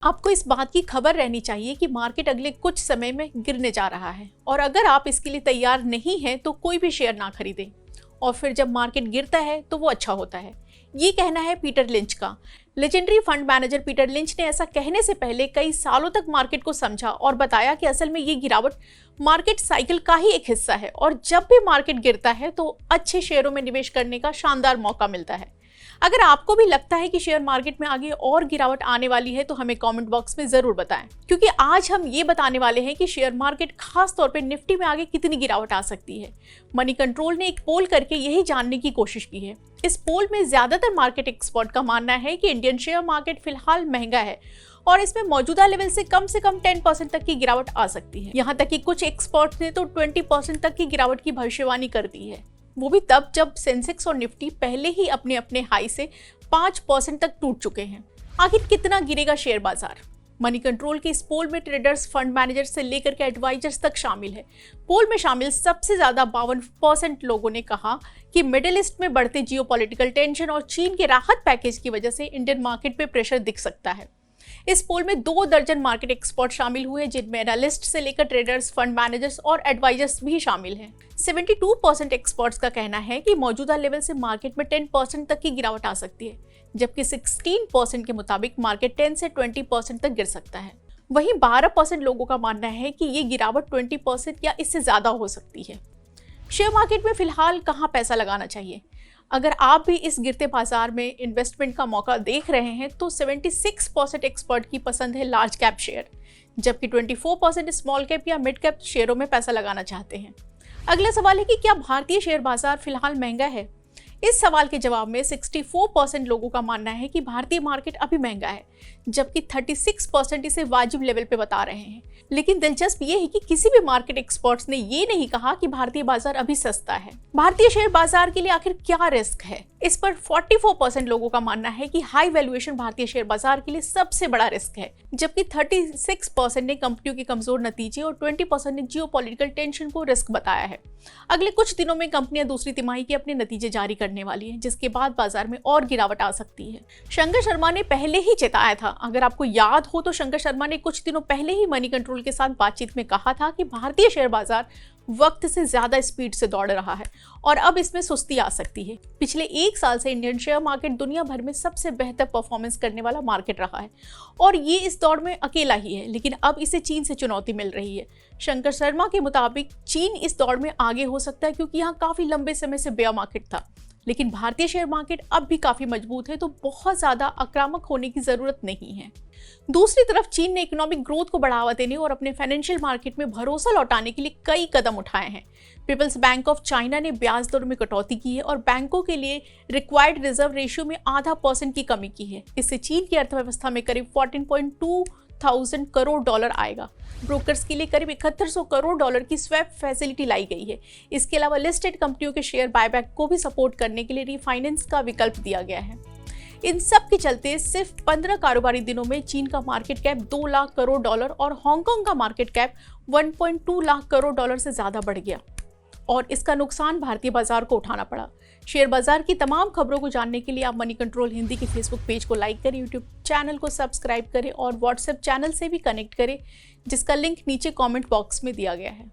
आपको इस बात की खबर रहनी चाहिए कि मार्केट अगले कुछ समय में गिरने जा रहा है और अगर आप इसके लिए तैयार नहीं हैं तो कोई भी शेयर ना खरीदें और फिर जब मार्केट गिरता है तो वो अच्छा होता है। ये कहना है पीटर लिंच का। Legendary fund manager Peter lynch ने ऐसा कहने से पहले कई सालों तक मार्केट को समझा और बताया कि असल में ये गिरावट मार्केट साइकिल का ही एक हिस्सा है और जब भी मार्केट गिरता है तो अच्छे शेयरों में निवेश करने का शानदार मौका मिलता है। अगर आपको भी लगता है कि शेयर मार्केट में आगे और गिरावट आने वाली है तो हमें कमेंट बॉक्स में जरूर बताएं, क्योंकि आज हम ये बताने वाले हैं कि शेयर मार्केट खास तौर पे निफ्टी में आगे कितनी गिरावट आ सकती है। मनी कंट्रोल ने एक पोल करके यही जानने की कोशिश की है। इस पोल में ज्यादातर मार्केट एक्सपर्ट का मानना है कि इंडियन शेयर मार्केट फिलहाल महंगा है और इसमें मौजूदा लेवल से कम 10% तक की गिरावट आ सकती है। यहाँ तक कि कुछ एक्सपर्ट्स ने तो 20% तक की गिरावट की भविष्यवाणी कर दी है, वो भी तब जब सेंसेक्स और निफ्टी पहले ही अपने अपने हाई से 5% तक टूट चुके हैं। आखिर कितना गिरेगा शेयर बाजार? मनी कंट्रोल के इस पोल में ट्रेडर्स, फंड मैनेजर्स से लेकर के एडवाइजर्स तक शामिल है। पोल में शामिल सबसे ज्यादा 52% लोगों ने कहा कि मिडिल ईस्ट में बढ़ते जियोपॉलिटिकल टेंशन और चीन के राहत पैकेज की वजह से इंडियन मार्केट पे प्रेशर दिख सकता है। इस पोल में 2 दर्जन मार्केट एक्सपर्ट शामिल हुए, जिनमें एनालिस्ट से लेकर ट्रेडर्स, फंड मैनेजर्स और एडवाइजर्स भी शामिल हैं। 72% एक्सपर्ट्स का कहना है कि मौजूदा लेवल से मार्केट में 10% तक की गिरावट आ सकती है, जबकि 16% के मुताबिक मार्केट 10 से 20% तक गिर सकता है। वहीं 12% लोगों का मानना है कि ये गिरावट 20% या इससे ज्यादा हो सकती है। शेयर मार्केट में फिलहाल कहाँ पैसा लगाना चाहिए? अगर आप भी इस गिरते बाजार में इन्वेस्टमेंट का मौका देख रहे हैं तो 76% एक्सपर्ट की पसंद है लार्ज कैप शेयर, जबकि 24% स्मॉल कैप या मिड कैप शेयरों में पैसा लगाना चाहते हैं। अगला सवाल है कि क्या भारतीय शेयर बाजार फिलहाल महंगा है? इस सवाल के जवाब में 64% लोगों का मानना है कि भारतीय मार्केट अभी महंगा है, जबकि 36% इसे वाजिब लेवल पे बता रहे हैं। लेकिन दिलचस्प ये है कि किसी भी मार्केट एक्सपर्ट्स ने ये नहीं कहा कि भारतीय बाजार अभी सस्ता है। भारतीय शेयर बाजार के लिए आखिर क्या रिस्क है? इस पर 44% लोगों का मानना है कि हाई वैल्यूएशन भारतीय शेयर बाजार के लिए सबसे बड़ा रिस्क है, जबकि 36% ने कंपनियों के कमजोर नतीजे और 20% ने जियोपॉलिटिकल टेंशन को रिस्क बताया है। अगले कुछ दिनों में कंपनियां दूसरी तिमाही के अपने नतीजे जारी करने वाली हैं, जिसके बाद बाजार में और गिरावट आ सकती है। शंकर शर्मा ने पहले ही चेताया था। अगर आपको याद हो तो शंकर शर्मा ने कुछ दिनों पहले ही मनी कंट्रोल के साथ बातचीत में कहा था कि भारतीय शेयर बाजार वक्त से ज्यादा स्पीड से दौड़ रहा है और अब इसमें सुस्ती आ सकती है। पिछले 1 साल से इंडियन शेयर मार्केट दुनिया भर में सबसे बेहतर परफॉर्मेंस करने वाला मार्केट रहा है और ये इस दौड़ में अकेला ही है, लेकिन अब इसे चीन से चुनौती मिल रही है। शंकर शर्मा के मुताबिक चीन इस दौड़ में आगे हो सकता है क्योंकि यहाँ काफी लंबे समय से बेयर मार्केट था, लेकिन भारतीय शेयर मार्केट अब भी काफी मजबूत है, तो बहुत ज्यादा आक्रामक होने की जरूरत नहीं है। दूसरी तरफ चीन ने इकोनॉमिक ग्रोथ को बढ़ावा देने और अपने फाइनेंशियल मार्केट में भरोसा लौटाने के लिए कई कदम उठाए हैं। पीपल्स बैंक ऑफ चाइना ने ब्याज दर में कटौती की है और बैंकों के लिए रिक्वायर्ड रिजर्व रेशियो में 0.5% की कमी की है। इससे चीन की अर्थव्यवस्था में करीब 14.2 करोड़ डॉलर आएगा। ब्रोकर्स के लिए करीब 7100 करोड़ डॉलर की स्वैप फैसिलिटी लाई गई है। इसके अलावा लिस्टेड कंपनियों के शेयर बायबैक को भी सपोर्ट करने के लिए रिफाइनेंस का विकल्प दिया गया है। इन सब के चलते सिर्फ 15 कारोबारी दिनों में चीन का market cap 2 lakh crore dollar और हांगकांग का market cap 1.2 lakh crore dollar से ज्यादा बढ़ गया और इसका नुकसान भारतीय बाजार को उठाना पड़ा। शेयर बाजार की तमाम खबरों को जानने के लिए आप मनी कंट्रोल हिंदी के फेसबुक पेज को लाइक करें, यूट्यूब चैनल को सब्सक्राइब करें और व्हाट्सएप चैनल से भी कनेक्ट करें, जिसका लिंक नीचे कमेंट बॉक्स में दिया गया है।